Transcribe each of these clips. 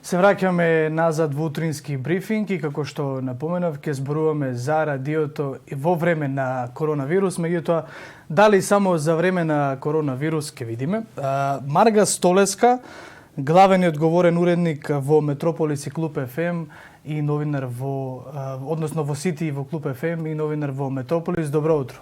Се враќаме назад во утрински брифинг и како што напоменав, ќе зборуваме за радиото во време на коронавирус, меѓутоа дали само за време на коронавирус ќе видиме. Марга Столеска, главен и одговорен уредник во Метрополис и Клуб ФМ и новинар во Сити и во Клуб ФМ и новинар во Метрополис. Добро утро.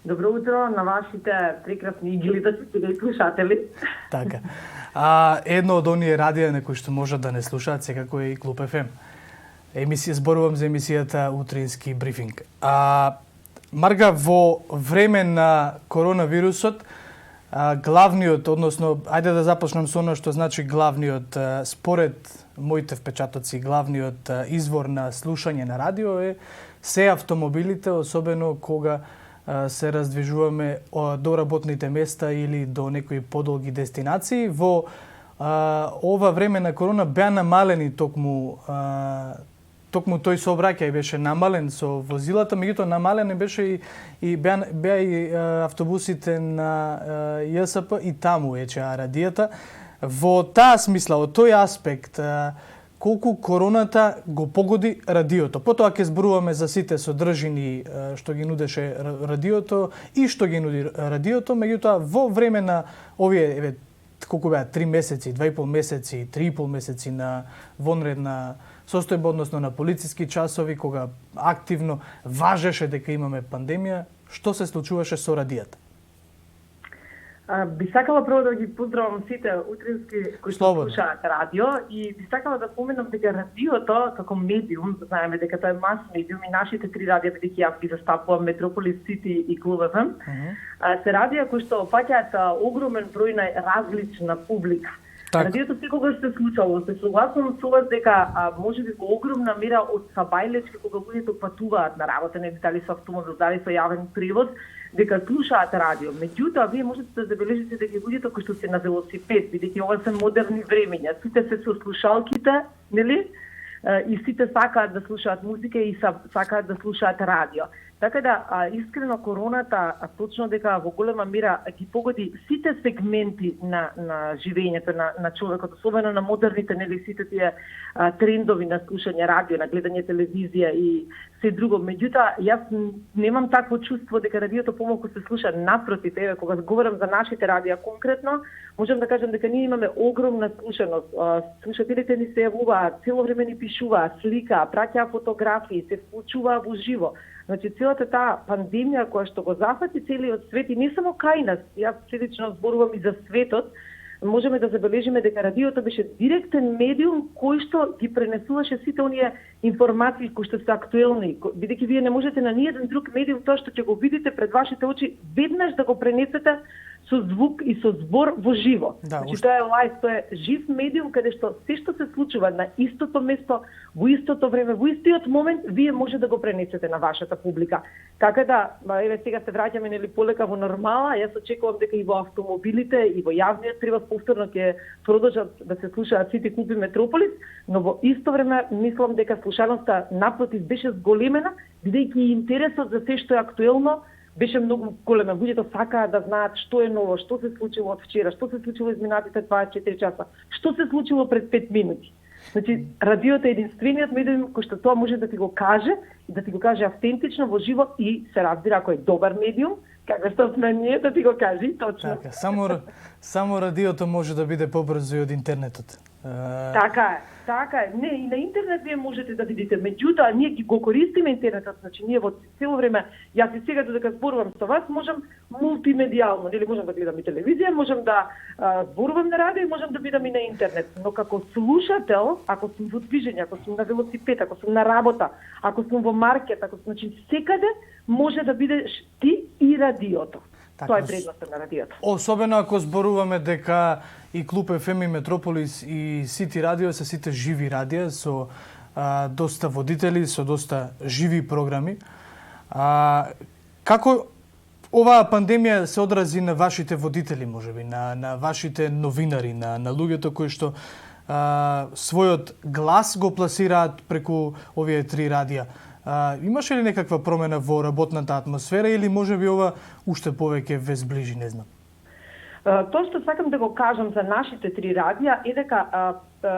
Добро утро на вашите прекрасни гледачи и слушатели. Така. Едно од оние радија на кои што можат да не слушаат секако е и Клуб ФМ. Зборувам за емисијата Утрински брифинг. Марга, во време на коронавирусот, главниот, односно, ајде да започнам со оно што значи главниот, според моите впечатоци, главниот извор на слушање на радио се автомобилите, особено кога се раздвижуваме до работните места или до некои подолги дестинации. Во ова време на корона беа намалени токму тој сообраќај беше намален со возилата, меѓутоа намален беше и беа и автобусите на ЈСП и таму ечеа радијата. Во таа смисла, од тој аспект, колку короната го погоди радиото. Потоа ќе зборуваме за сите содржини што ги нудеше радиото и што ги нуди радиото, меѓутоа во време на овие колку беа 3 месеци, 2,5 месеци, 3,5 месеци на вонредна состојба, односно на полициски часови, кога активно важеше дека имаме пандемија, што се случуваше со радијата? Би сакала прво да ги поздравам сите утрински кои слушаат радио и би сакала да поменам дека радиото како медиум, знаеме дека тоа е мас медиум и нашите три радија, бидејќи јас ги застапувам Метрополис, Сити и Клуб ФМ, се радија кои што опаќаат огромен број на различна публика. Так. Радиото секогаш се случало. Се согласувам со вас дека можеби во огромна мера од сабајлечки кога луѓето патуваат на работа, не дали со автомобил, дали со јавен превоз, дека слушаат радио. Меѓутоа, вие можете да забележите дека луѓето кои што се на велосипед, бидејќи ова се модерни времиња, сите се со слушалките, нели? И сите сакаат да слушаат музика и сакаат да слушаат радио. Така да, искрено короната, точно дека во голема мера ги погоди сите сегменти на живењето на човекот, особено на модерните, нели, сите тие трендови на слушање радио, на гледање телевизија и се друго. Меѓутоа, јас немам такво чувство дека радиото помалку се слуша. Напротив, кога говорам за нашите радија конкретно, можам да кажам дека ние имаме огромна слушаност. Слушателите ни се јавуваат, цело време ни пишуваат, сликаа, праќаа фотографии, се вклучуваа во живо. Значи, целата таа пандемија која што го зафати целиот свет и не само кај нас, јас целично зборувам и за светот, можеме да забележиме дека радиото беше директен медиум кој што ги пренесуваше сите оние информации кои што се актуелни, бидејќи вие не можете на ниеден друг медиум тоа што ќе го видите пред вашите очи веднаш да го пренесете со звук и со збор во живо. Да, значи, тоа е лайв, тоа е жив медиум каде што се што се случува на истото место, во истото време, во истиот момент, вие може да го пренесете на вашата публика. Така да, еве сега се враќаме нели полека во нормала, јас очекувам дека и во автомобилите и во јавниот превоз повторно ќе продолжат да се слушаат Сити, Клуб и Метрополис, но во исто време мислам дека слушаноста напротив беше зголемена, бидејќи интересот за се што е актуелно беше многу голема. Луѓето сакаат да знаат што е ново, што се случило од вчера, што се случило изминатите 24 часа, што се случило пред 5 минути. Значи, радиото е единствениот медиум кој што тоа може да ти го каже и да ти го каже автентично во живо и се разбира ако е добар медиум, како што сме ние да ти го каже точно. Така, само радиото може да биде побрзо и од интернетот. Така е. Не, и на интернет вие можете да видите, меѓутоа ние ги го користиме интернетот, значи ние во цело време, јас и сега додека зборувам со вас, можам мултимедијално, или можам да гледам и телевизија, можам да зборувам на радио и можам да бидам и на интернет, но како слушател, ако сум во движење, ако сум на велосипед, ако сум на работа, ако сум во маркет, значи секаде може да бидеш ти и радиото. Тоа е предноста на радиото. Особено ако зборуваме дека и Клуб ФМ и Метрополис и Сити радио се сите живи радија со доста водители, со доста живи програми. Како оваа пандемија се одрази на вашите водители, можеби, на вашите новинари, на луѓето кои што својот глас го пласираат преку овие три радија? Имаше ли некаква промена во работната атмосфера или можеби ова уште повеќе ве зближи, не знам? Тоа што сакам да го кажам за нашите 3 радија е дека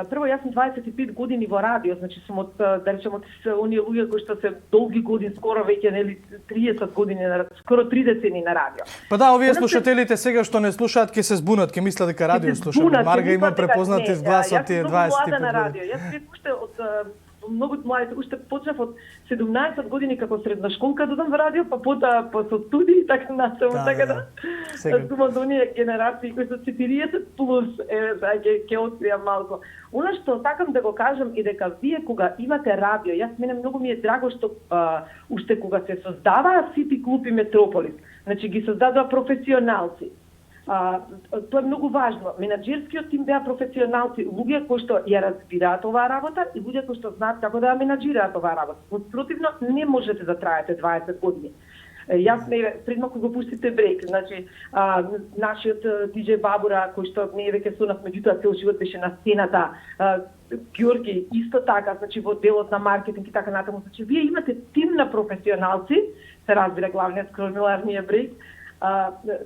прво јас сум 25 години во радио, значи сум од да речем од оние луѓе кои што се долги години, скоро веќе нели 30 години, скоро 3 децени на радио. Па да, овие слушателите сега што не слушаат ќе се збунат, ќе мислат дека радио слушаме. Марга има препознати гласот тие 25 години. На радио. Јас бев уште од многу младите, уште почнав од 17 години како средношколка додам во радио, па потоа со студии и така натаму, така да. Сум од оние генерации кои се 40 плюс, ќе откријам малку. Она што сакам да го кажам е дека вие кога имате радио, мене многу ми е драго што уште кога се создаваа Сити клуб и Метрополис, значи ги создадоа професионалци. Тоа е многу важно. Менаџерскиот тим беа професионалци, луѓе кои што ја разбираат оваа работа и луѓе кои што знаат како да ја менаџираат оваа работа. Спротивно не можете да траете 20 години. Јас пред малку го пустите брейк, значи нашиот диџеј Бабура кој што не е веќе со нас, меѓутоа цел живот беше на сцената, Ѓорги исто така, значи во делот на маркетинг и така натаму, значи вие имате тим на професионалци, се разбира главниот кромиларниот брейк.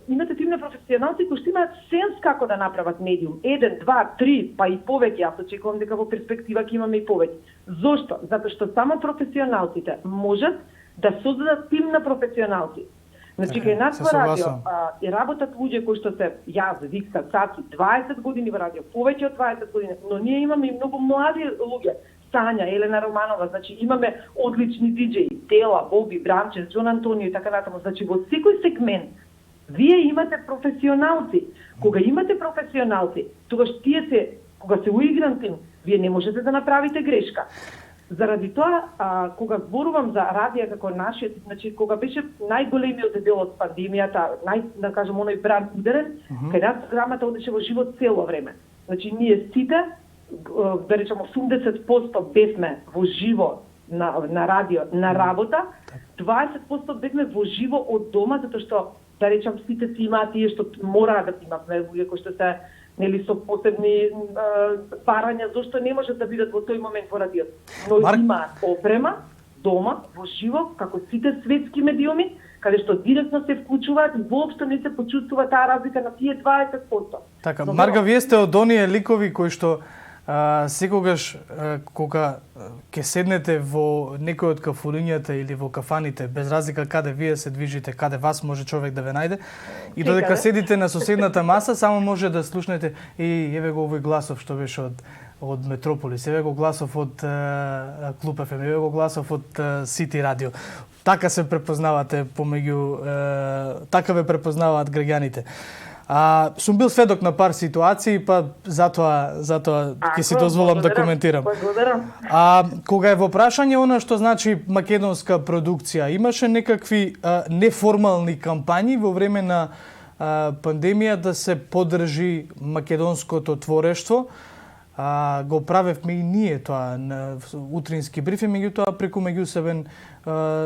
Имате тим на професионалци кои што имаат сенс како да направат медиум. 1, 2, 3, па и повеќе. Јас очекувам дека во перспектива ќе имаме и повеќе. Зошто? Затоа што само професионалците можат да создадат тим на професионалци. Значи, кај нас во радио и работат луѓе кои што се јас, Виктор, Цаци, 20 години во радио, повеќе од 20 години, но ние имаме и многу млади луѓе. Сања, Елена Романова, значи имаме одлични диџеи, Тела, Боби, Бранче, Џон Антонио и така натаму. Значи во секој сегмент вие имате професионалци. Кога имате професионалци, тогаш кога се уигран тим, вие не можете да направите грешка. Заради тоа, кога зборувам за радија како нашиот, значи кога беше најголемиот дел од пандемијата, да кажам оној бран ударен, кај нас програмата одеше во живот цело време. Значи ние сите, да речем 80% бевме во живо на радио, на работа, 20% бевме во живо од дома, затоа што, да речем, сите си имаат тие што мора да имат, луѓе кои што се нели со посебни барања, зашто не можат да бидат во тој момент во радиото. Но имаат опрема дома, во живо, како сите светски медиуми, каде што директно се вклучуваат и воопшто не се почувствува таа разлика на тие 20%. Така, Марга, вие сте од оние ликови кои што секогаш кога ќе седнете во некој од кафулињата или во кафаните, без разлика каде вие се движите, каде вас може човек да ве најде, и додека седите на соседната маса, само може да слушнете и еве го овој гласов што беше од Метрополис, еве го гласов од Клуб ФМ, еве го гласов од Сити радио. Така се препознавате помеѓу, така ве препознаваат граѓаните. Сум бил сведок на пар ситуации, па затоа ќе си дозволам да коментирам. Кога е во прашање она што значи македонска продукција, имаше некакви неформални кампањи во време на пандемија да се поддржи македонското творештво. Го правевме и ние тоа на утрински брифинг, меѓутоа преку меѓусебен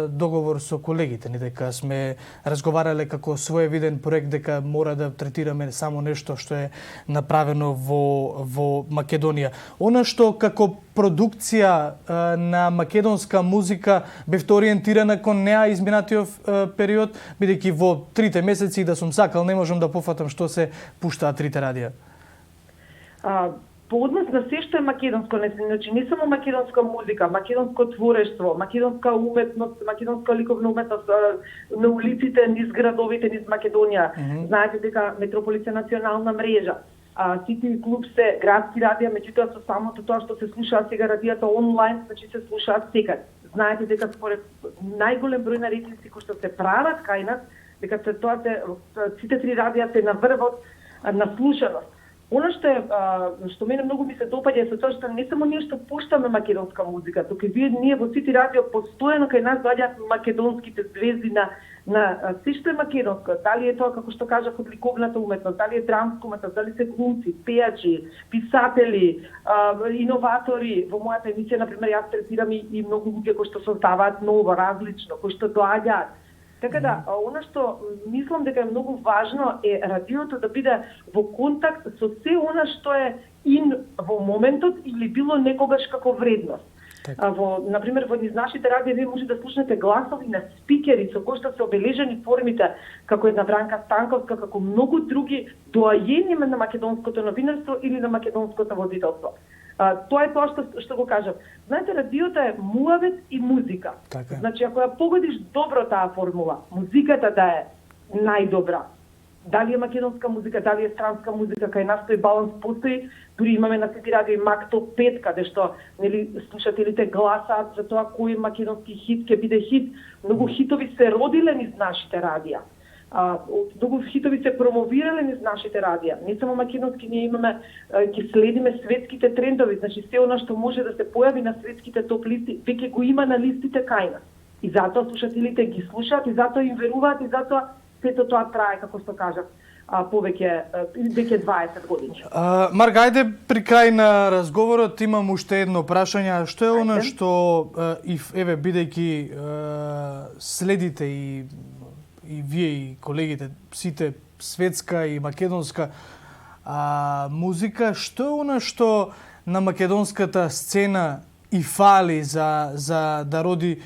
договор со колегите ни, дека сме разговарале како своевиден проект дека мора да третираме само нешто што е направено во Македонија. Она што како продукција на македонска музика бевте ориентирана кон неа изминатиот период, бидејќи во 3 месеци да сум сакал не можам да пофатам што се пуштаат 3 радија. По однос на се што е македонско, значи не само македонска музика, македонско творештво, македонска уметност, македонска ликовна уметност на улиците, низ градовите, низ Македонија. Знаете дека Метрополис е национална мрежа. Сити клуб се градски радија, меѓутоа со самото тоа што се слушаат сега радијата онлайн, значи се слушаат секаде. Знаете дека според најголем број на рейтинзи кои што се прават кај нас, дека сите 3 радија се на врвот на слушаност. Она што мене многу ми се допаѓа е со тоа што не само ние што пуштаме македонска музика, туку ние во Сити радио постојано кај нас доаѓаат македонските звезди на се што е македонско. Дали е тоа како што кажав од ликовната уметност, дали е драмска уметност, дали се глумци, пејачи, писатели, иноватори. Во мојата емисија на пример јас третирам и многу луѓе кои што создаваат ново, различно, кои што доаѓаат. Така да, она што мислам дека е многу важно е радиото да биде во контакт со се она што е во моментот или било некогаш како вредност. На пример, во низ нашите радио вие може да слушнете гласови на спикери со кои што се обележени формите како една Вранка Станковска, како многу други доајени на македонското новинарство или на македонското водителство. Тоа е тоа што го кажам. Знаете, радиото е муавет и музика. Така. Значи, ако ја погодиш добро таа формула, музиката да е најдобра, дали е македонска музика, дали е странска музика, кај нас тој баланс постои. Дури имаме на Сети радио и Мак Топ 5, каде што слушателите гласаат за тоа кој македонски хит ќе биде хит. Многу хитови се родиле низ нашите радија. Многу хитови се промовирале низ нашите радија. Не само македонски, ние имаме, ги следиме светските трендови, значи се она што може да се појави на светските топ листи, веќе го има на листите кај нас. И затоа слушателите ги слушаат, и затоа им веруваат, и затоа сето тоа трае, како што кажав, веќе 20 години. Марга, ајде при крај на разговорот имам уште едно прашање. Што е она што, еве, бидејќи следите и вие и колегите, сите светска и македонска музика, што е она што на македонската сцена и фали за да роди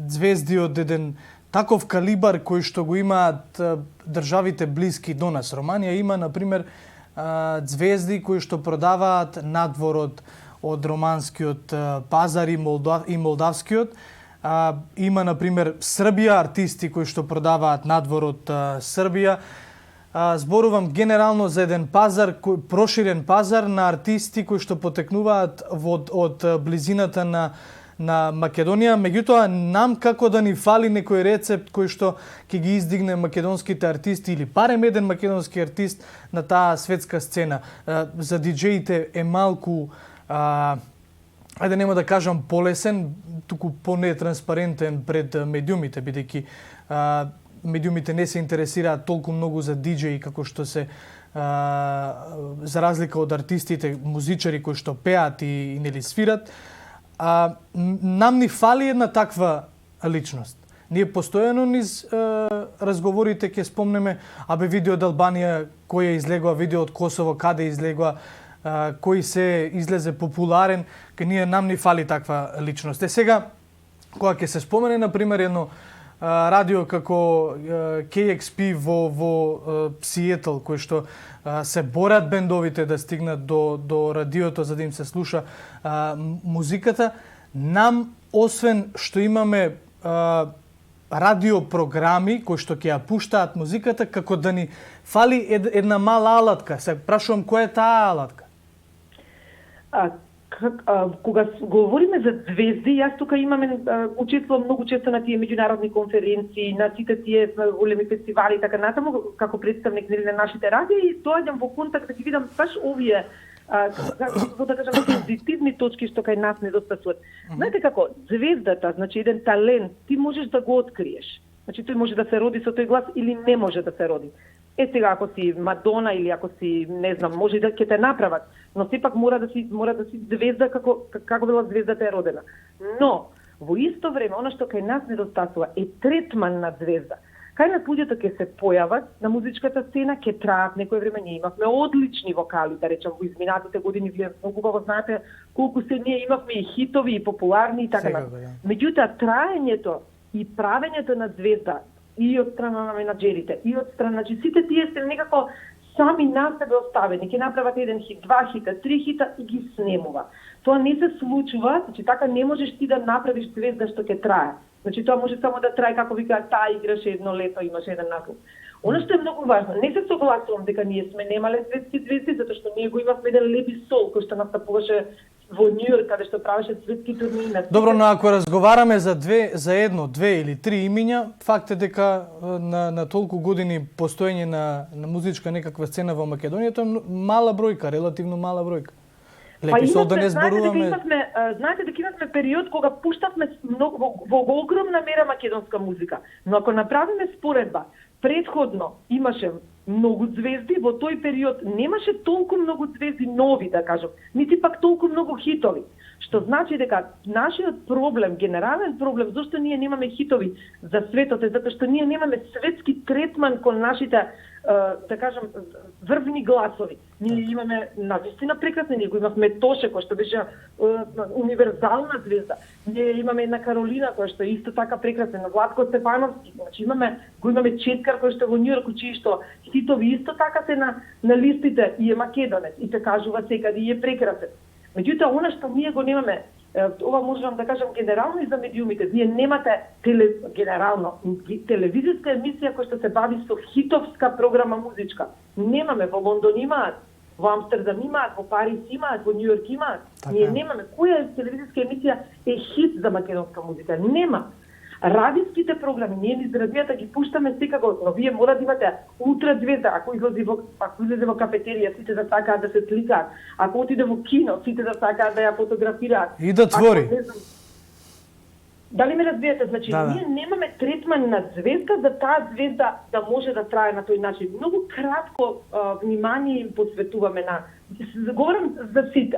звезди од еден таков калибар кој што го имаат државите блиски до нас? Романија има, например, звезди кои што продаваат надвор од романскиот пазар и молдавскиот. Има, например, Србија, артисти кои што продаваат надвор од Србија. Зборувам генерално за еден пазар, проширен пазар на артисти кои што потекнуваат од близината на Македонија. Меѓутоа, нам како да ни фали некој рецепт кој што ќе ги издигне македонските артисти или барем еден македонски артист на таа светска сцена. За диџеите е малку, ајде нема да кажам полесен, туку понетранспарентен пред медиумите, бидејќи медиумите не се интересираат толку многу за диџеи како што се за разлика од артистите, музичари кои што пеат и нели свират. Нам ни фали една таква личност. Ние постојано низ разговорите ќе спомнеме, видео од Албанија, кој излегува, видео од Косово, каде излегува, кој се излезе популарен, нам ни фали таква личност. Сега, кога ќе се спомене, например, едно радио како KXP во Сиетл, кој што се борат бендовите да стигнат до радиото за да им се слуша музиката, нам, освен што имаме радиопрограми кои што ќе ја пуштаат музиката, како да ни фали една мала алатка. Се прашувам, која е таа алатка? Кога говориме за звезди, јас тука имаме учествувам многу често на тие меѓународни конференции, на сите тие големи фестивали и така натаму, како представник на нашите радио, и доаѓам во контакт да ги видам баш овие да кажам позитивни точки што кај нас недостасуват. Знаете како, звездата, значи еден талент, ти можеш да го откриеш. Значи тој може да се роди со тој глас или не може да се роди. Сега ако си Мадона или ако си, не знам, може да ќе те направат, но сепак мора да си звезда како била звездата е родена. Но во исто време она што кај нас недостасува е третман на звезда. Кај нас луѓето ќе се појават на музичката сцена, ќе траат некој време. Ние имавме одлични вокали, да речам, во изминатите години, вие многу го знаете колку се ние имавме и хитови и популарни и така натаму. Меѓутоа траењето и правењето на звезда и од страна на менаџерите, и од страна, значи сите тие се некако сами на себе оставени, ќе направат еден хит, 2 хита, 3 хита и ги снемува. Тоа не се случува, значи така не можеш ти да направиш звезда што ќе трае. Значи тоа може само да трае, како вика, таа играше едно лето, имаше еден наслов. Она што е многу важно, не се согласувам дека ние сме немале светски звезди, затоа што ние го имавме еден Леби Сол, кој што настапуваше во Њујорк, каде што правеше светски турнири. Добро, но ако разговараме за едно, две или три имиња, факт е дека на толку години постоење на музичка некаква сцена во Македонија, тоа е мала бројка, релативно мала бројка. Лепи Сол да не зборуваме. Знаете дека имавме период кога пуштавме во огромна мера македонска музика, но ако направиме споредба, предходно имаше многу звезди, во тој период немаше толку многу звезди нови, да кажам, нити пак толку многу хитови. Што значи дека нашиот проблем, генерален проблем, зашто ние немаме хитови за светот, е затоа што ние немаме светски третман кон нашите да кажам, врвни гласови. Ние имаме навистина прекрасни, ние го имавме Тоше, кој што беше универзална звезда. Ние имаме една Каролина, која што е исто така прекрасна, Владко Стефановски. Значи го имаме Четкар, кој што е во Њујорк учи, што хитови исто така се на листите, и е македонец, и се кажува секаде, и е прекрасен. Меѓутоа, она што ние го немаме, ова можам да кажам генерално и за медиумите, вие немате генерално телевизиска емисија која што се бави со хитовска програма музичка. Немаме, во Лондон имаат, во Амстердам имаат, во Париз имаат, во Њујорк имаат. Ние немаме. Која телевизиска емисија е хит за македонска музика? Нема. Радиските програми, ние низ радијата ги пуштаме секако, но вие мора да имате ултра звезда, ако излезе во кафетерија, сите да сакаат да се сликаат, ако отиде во кино, сите да сакаат да ја фотографираат. И да твори. Дали ме разбирате? Значи, ние немаме третман на звезда за таа звезда да може да трае на тој начин. Многу кратко внимание им посветуваме на... Говорам за сите.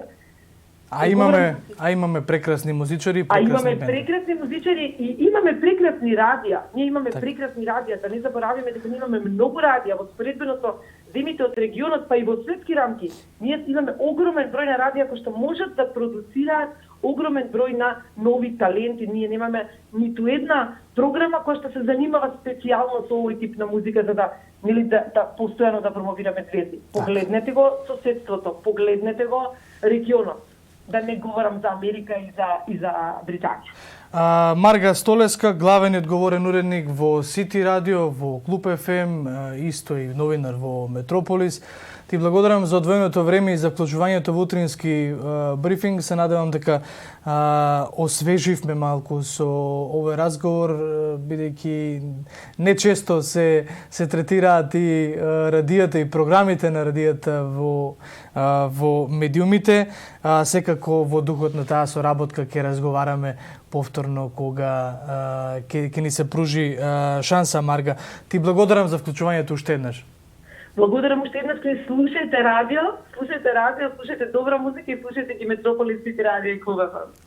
А имаме прекрасни музичари, прекрасни музичари и имаме прекрасни радија. Ние имаме прекрасни радија, да не забораваме дека имаме многу радија во споредбено со земите од регионот, па и во светски рамки. Ние имаме огромен број на радија кои што можат да продуцираат огромен број на нови таленти. Ние немаме ниту една програма која што се занимава специјално со овој тип на музика за да постојано да промовираме звезди. Погледнете го соседството, погледнете го регионот. Да не говорам за Америка и за Британија. Марга Столеска, главен и одговорен уредник во Сити Радио, во Клуб ФМ, исто и новинар во Метрополис. Ти благодарам за одвоеното време и за вклучувањето во утрински брифинг. Се надевам дека освеживме малку со овој разговор, бидејќи нечесто се третираат и радијата и програмите на радијата во медиумите. Секако во духот на таа соработка ќе разговараме повторно кога ќе ни се пружи шанса, Марга. Ти благодарам за вклучувањето уште еднаш. Благодарам уште еднаш, слушајте радио, слушајте добра музика и слушајте ги Метрополис Сити Радио и Клуб ФМ.